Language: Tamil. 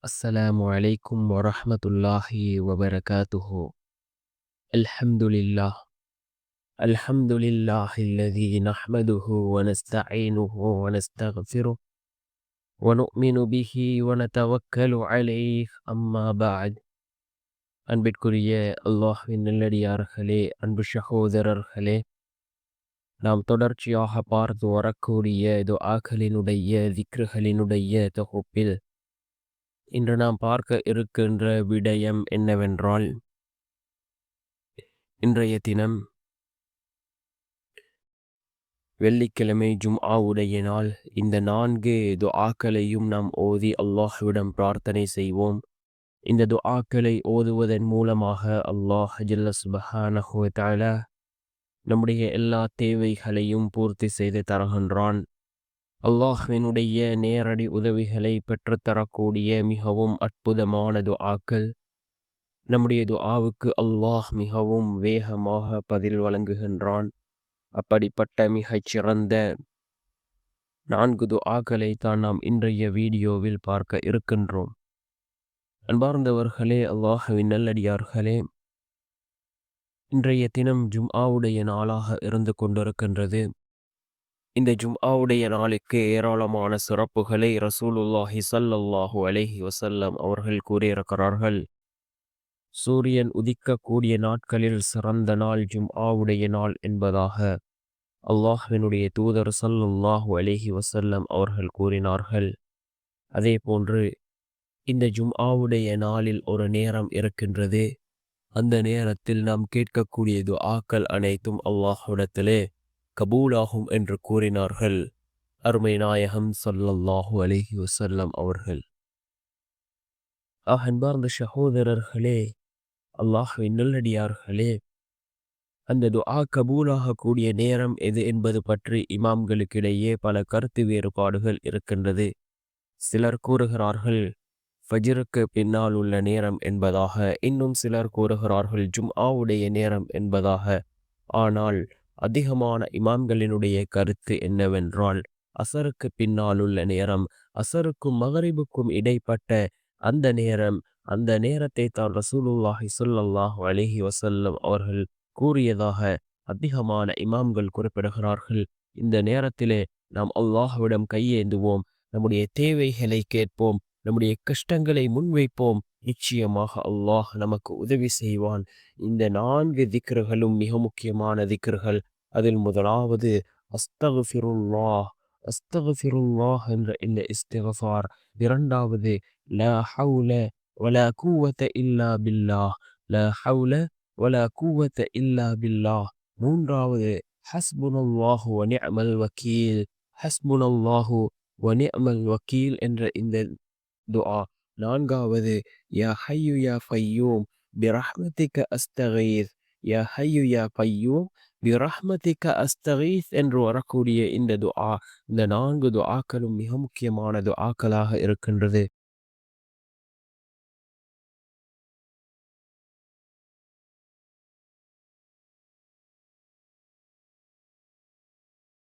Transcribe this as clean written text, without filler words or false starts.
السلام عليكم ورحمة الله وبركاته. الحمد لله. الحمد لله الذي نحمده ونستعينه ونستغفره ونؤمن به ونتوكل عليه. أما بعد. அன்பிற்குரிய அல்லாஹ்வின் நல்லடியார்களே, அன்பு சகோதரர்களே, நாம் தொடர்ச்சியாக பார்த்து வரக்கூடிய துஆக்களினுடைய திக்ருகளினுடைய தொகுப்பில் இன்று நாம் பார்க்க இருக்கின்ற விடயம் என்னவென்றால், இன்றைய தினம் வெள்ளிக்கிழமை ஜும்ஆவுடைய நாள். இந்த 4 துஆக்களையும் நாம் ஓதி அல்லாஹ்விடம் பிரார்த்தனை செய்வோம். இந்த துஆக்களை ஓதுவதன் மூலமாக அல்லாஹ் ஜல்ல சுப்ஹானஹு வ தஆலா நம்முடைய எல்லா தேவைகளையும் பூர்த்தி செய்து தருகின்றான். அல்லாஹ்வினுடைய நேரடி உதவிகளை பெற்றுத்தரக்கூடிய மிகவும் அற்புதமான துஆக்கள். நம்முடைய துஆவுக்கு அல்லாஹ் மிகவும் வேகமாக பதில் வழங்குகின்றான். அப்படிப்பட்ட மிகச் சிறந்த 4 துஆக்களை தான் நாம் இன்றைய வீடியோவில் பார்க்க இருக்கின்றோம். அன்பார்ந்தவர்களே, அல்லாஹ்வின் நல்லடியார்களே, இன்றைய தினம் ஜும்ஆவுடைய நாளாக இருந்து கொண்டிருக்கின்றது. இந்த ஜும்ஆவுடைய நாளுக்கு ஏராளமான சிறப்புகளை ரசூலுல்லாஹி ஸல்லல்லாஹு அலைஹி வஸல்லம் அவர்கள் கூறியிருக்கிறார்கள். சூரியன் உதிக்கக்கூடிய நாட்களில் சிறந்த நாள் ஜும்ஆவுடைய நாள் என்பதாக அல்லாஹ்வினுடைய தூதர் ஸல்லல்லாஹு அலைஹி வஸல்லம் அவர்கள் கூறினார்கள். அதே போன்று இந்த ஜும்ஆவுடைய நாளில் ஒரு நேரம் இருக்கின்றது. அந்த நேரத்தில் நாம் கேட்கக்கூடிய துஆக்கள் அனைத்தும் அல்லாஹ்விடத்திலே கபூலாகும் என்று கூறினார்கள் அருமை நாயகம் ஸல்லல்லாஹு அலைஹி வஸல்லம் அவர்கள். அன்பார்ந்த சகோதரர்களே, அல்லாஹ்வின் நல்லடியார்களே, அந்த துஆ கபூலாகக்கூடிய நேரம் எது என்பது பற்றி இமாம்களுக்கிடையே பல கருத்து வேறுபாடுகள் இருக்கின்றது. சிலர் கூறுகிறார்கள் ஃபஜ்ருக்கு பின்னால் உள்ள நேரம் என்பதாக, இன்னும் சிலர் கூறுகிறார்கள் ஜும்ஆவுடைய நேரம் என்பதாக. ஆனால் அதிகமான இமாம்களினுடைய கருத்து என்னவென்றால், அசருக்கு பின்னால் உள்ள நேரம், அசருக்கும் மகரிபுக்கும் இடைப்பட்ட அந்த நேரம், அந்த நேரத்தை தான் ரசூலுல்லாஹி ஸல்லல்லாஹு அலைஹி வஸல்லம் அவர்கள் கூறியதாக அதிகமான இமாம்கள் குறிப்பிடுகிறார்கள். இந்த நேரத்திலே நாம் அல்லாஹ்விடம் கையேந்துவோம், நம்முடைய தேவைகளை கேட்போம், நம்முடைய கஷ்டங்களை முன்வைப்போம். நிச்சயமாக அல்லாஹ் நமக்கு உதவி செய்வான். இந்த 4 திக்ருகளும் மிக முக்கியமான திக்ருகள். அதில் முதலாவது அஸ்தக்ஃபிருல்லாஹ். அஸ்தக்ஃபிருல்லாஹ் என்ற இந்த இஸ்திக்ஃபார். இரண்டாவது லா ஹவுல வலா குவத இல்லா பில்லாஹ். லா ஹவுல வலா குவத இல்லா பில்லாஹ். மூன்றாவது ஹஸ்புனல்லாஹு வ நிஅமல் வக்கீல். ஹஸ்புனல்லாஹு வ நிஅமல் வக்கீல் என்ற இந்த துஆ. நான்காவது யா ஹய்யு யா கய்யூம் பிரஹ்மதிக அஸ்தகீஸ். யா ஹய்யு யா கய்யூம் பிரஹ்மதிக அஸ்தகீஸ் என்று வரக்கூடிய இந்த துஆ. இந்த 4 துஆக்களும் மிக முக்கியமான துஆக்களாக இருக்கின்றது.